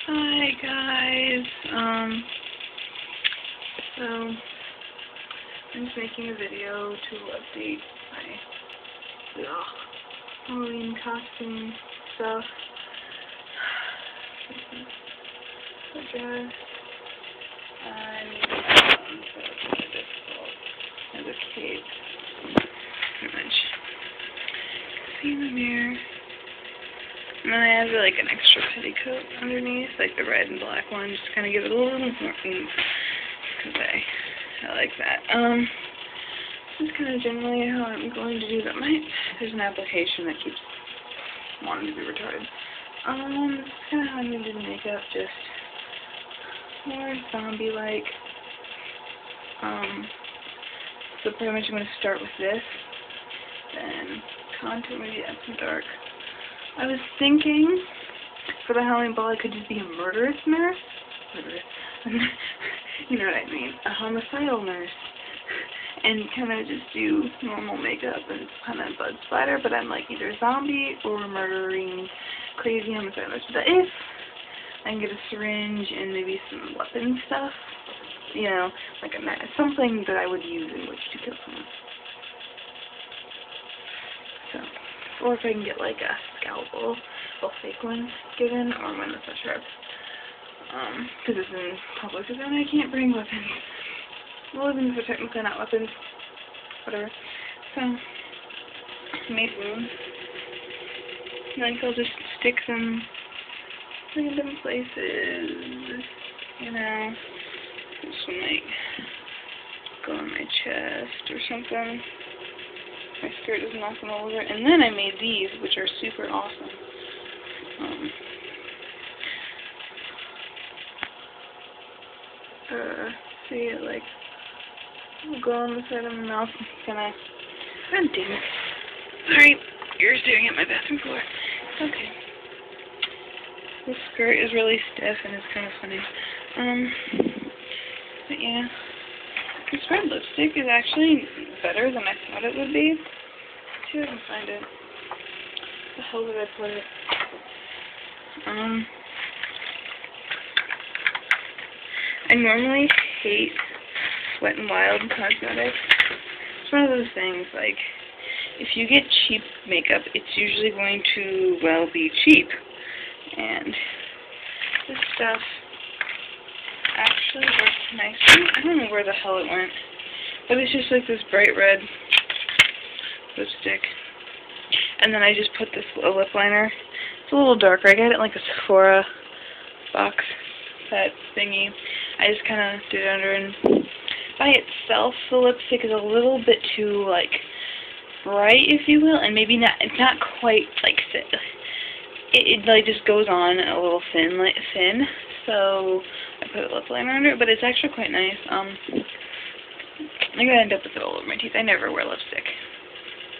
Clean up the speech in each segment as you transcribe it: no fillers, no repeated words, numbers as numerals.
Hi guys. So I'm just making a video to update my Halloween costume stuff. So dress. I made so it's really difficult as a cape. Pretty much. See in the mirror. And then I have like an extra petticoat underneath, like the red and black one, just to kind of give it a little more oomph, because I like that. This is kind of generally how I'm going to do that. There's an application that keeps wanting to be retarded. This is kind of how I'm going to do the makeup, just more zombie-like. So pretty much I'm going to start with this, then contour, maybe add some dark. I was thinking, for the Halloween ball, I could just be a murderous nurse. You know what I mean. A homicidal nurse. And kind of just do normal makeup and kind of bud splatter, but I'm like either a zombie or a murdering crazy homicidal nurse. But if I can get a syringe and maybe some weapon stuff, you know, like something that I would use in which to kill someone. So. Or if I can get like a scalpel, well, fake one given, or one that's not sharp. Because it's in public, because then I can't bring weapons. Well, weapons are technically not weapons. Whatever. So, made wounds. Like, I'll just stick some random places, you know. This one might go on my chest or something. My skirt is knocking all over. And then I made these, which are super awesome. See it like go on the side of my mouth. God damn it. Sorry, you're staring at my bathroom floor. Okay. This skirt is really stiff and it's kind of funny. But yeah. This red lipstick is actually better than I thought it would be. Let's see if I can find it. Where the hell did I put it? I normally hate Wet n Wild cosmetics. It's one of those things, like, if you get cheap makeup, it's usually going to, well, be cheap. And this stuff actually works nicely. I don't know where the hell it went, but it's just like this bright red lipstick. And then I just put this lip liner. It's a little darker. I got it in like a Sephora box, that thingy. I just kind of did it under, and by itself, the lipstick is a little bit too, like, bright, if you will, and maybe not, it's not quite, like, it like, just goes on a little thin, so I put a lip liner under it, but it's actually quite nice. I'm gonna end up with it all over my teeth. I never wear lipstick.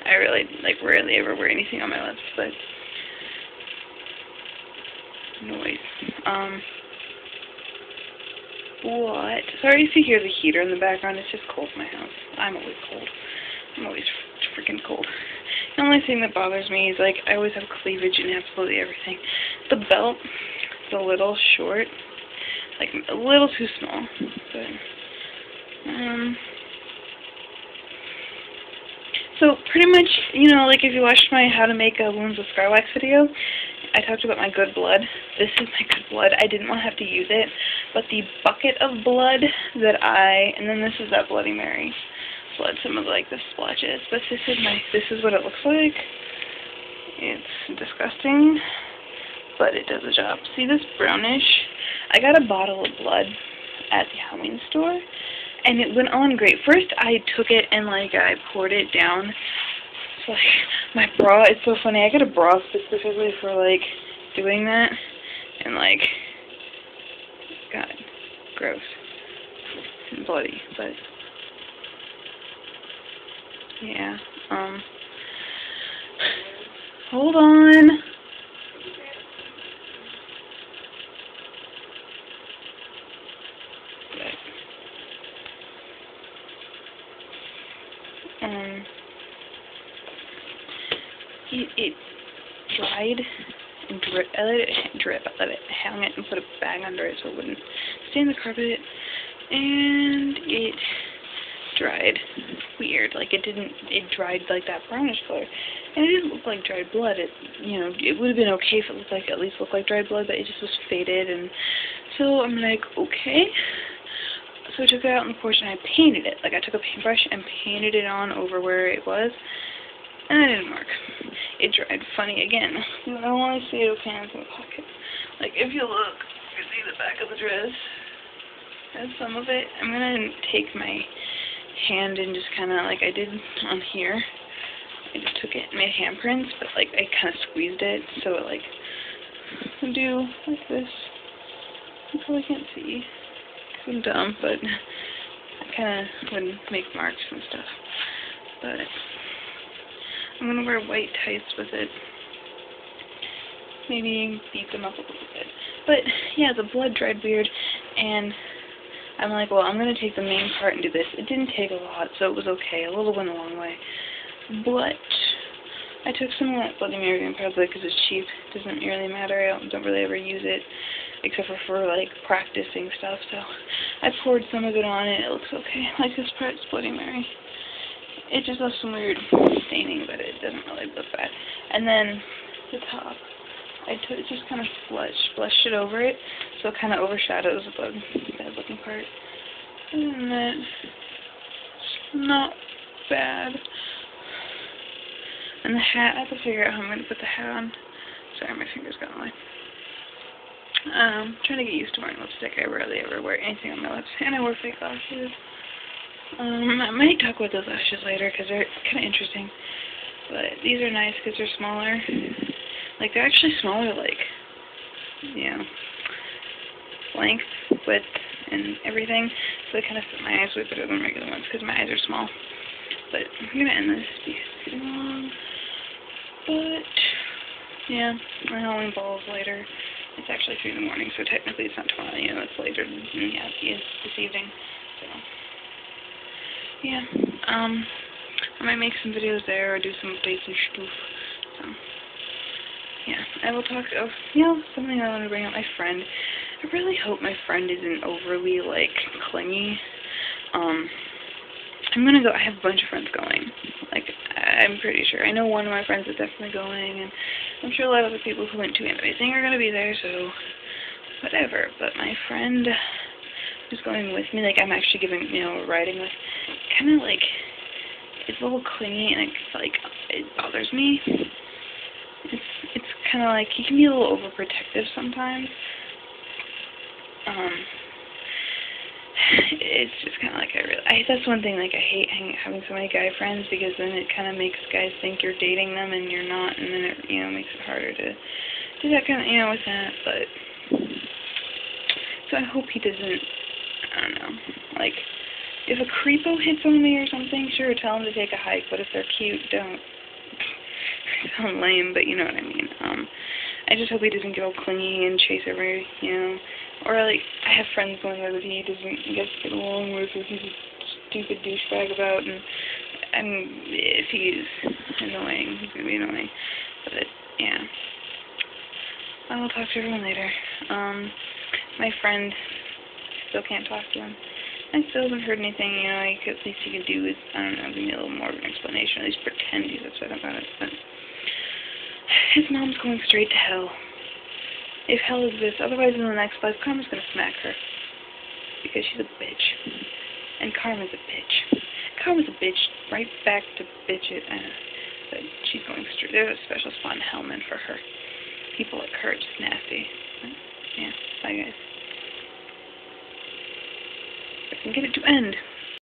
I really, like, rarely ever wear anything on my lips, but noise. What? Sorry if you hear the heater in the background. It's just cold in my house. I'm always cold. I'm always freaking cold. The only thing that bothers me is, like, I always have cleavage in absolutely everything. The belt is a little short. Like, a little too small. But, so, pretty much, you know, like, if you watched my How to Make Wounds with Scar Wax video, I talked about my good blood. This is my good blood. I didn't want to have to use it, but the bucket of blood that and then this is that Bloody Mary blood, some of, like, the splotches, but this is what it looks like. It's disgusting, but it does the job. See this brownish? I got a bottle of blood at the Halloween store, and it went on great. First, I took it and, like, I poured it down. It's like, my bra, it's so funny. I got a bra specifically for, like, doing that, and, like, God, gross and bloody, but yeah, hold on. It dried drip. I let it drip. I let it hang it and put a bag under it so it wouldn't stain the carpet. And it dried weird. Like it dried like that brownish color. And it didn't look like dried blood. It would have been okay if it looked like, at least looked like dried blood, but it just was faded. And so I'm like, okay. So I took it out on the porch and I painted it. Like I took a paintbrush and painted it on over where it was. And that didn't work. It dried funny again. I don't want to see it pants in the pocket. Like if you look, you can see the back of the dress. That's some of it. I'm gonna take my hand and just kind of, like I did on here, I just took it and made handprints, but like I kind of squeezed it so it like would do like this. You probably can't see. I'm dumb, but I kind of would make marks and stuff. But I'm gonna wear white tights with it. Maybe beat them up a little bit. But yeah, the blood dried weird, and I'm like, well, I'm going to take the main part and do this. It didn't take a lot, so it was okay. A little went a long way. But I took some of that Bloody Mary and probably because it's cheap. It doesn't really matter. I don't really ever use it except for like practicing stuff. So I poured some of it on and it looks okay. Like this part's Bloody Mary. It just has some weird staining, but it doesn't really look bad. And then the top, I just kind of blushed it over it, so it kind of overshadows the bad looking part. And that's not bad. And the hat, I have to figure out how I'm going to put the hat on. Sorry, my fingers got in the way. I'm trying to get used to wearing lipstick. I rarely ever wear anything on my lips. And I wear fake lashes. I might talk about those lashes later because they're kind of interesting. But these are nice because they're smaller. Like, they're actually smaller, like, length, width, and everything. So they kind of fit my eyes way better than regular ones because my eyes are small. But I'm going to end this because it's too long. But, yeah, my Halloween ball is later. It's actually 3 in the morning, so technically it's not 12, it's later than this evening. So, yeah, I might make some videos there or do some basic stuff. So, yeah, I will talk, something I want to bring up, my friend. I really hope my friend isn't overly, like, clingy. I'm gonna go, I have a bunch of friends going. Like, I'm pretty sure. I know one of my friends is definitely going, and I'm sure a lot of other people who went to Anime Thing are gonna be there, so, whatever. But my friend who's going with me, like, I'm actually giving, riding with, kind of, like, it's a little clingy, and it's, like, it bothers me. It's kind of like, he can be a little overprotective sometimes. It's just kind of like, that's one thing, like, I hate having so many guy friends, because then it kind of makes guys think you're dating them, and you're not, and then it, makes it harder to do that kind of, with that, but, so I hope he doesn't, I don't know, like, if a creepo hits on me or something, sure, tell him to take a hike, but if they're cute, don't. Sound lame, but you know what I mean. I just hope he doesn't get all clingy and chase every, or like, I have friends going there that he doesn't get along with, or he's a stupid douchebag about, and if he's annoying, he's gonna be annoying. But yeah, I will talk to everyone later. My friend, still can't talk to him. I still haven't heard anything, at least he can do is, I don't know, give me a little more of an explanation, at least pretend he's upset about it, but his mom's going straight to hell. If hell exists, otherwise in the next life, Karma's gonna smack her. Because she's a bitch. And Karma's a bitch. Karma's a bitch, right back to bitch it, but she's going straight, there's a special spot in hell meant for her. People like her, it's just nasty. But, yeah, bye guys. I can get it to end.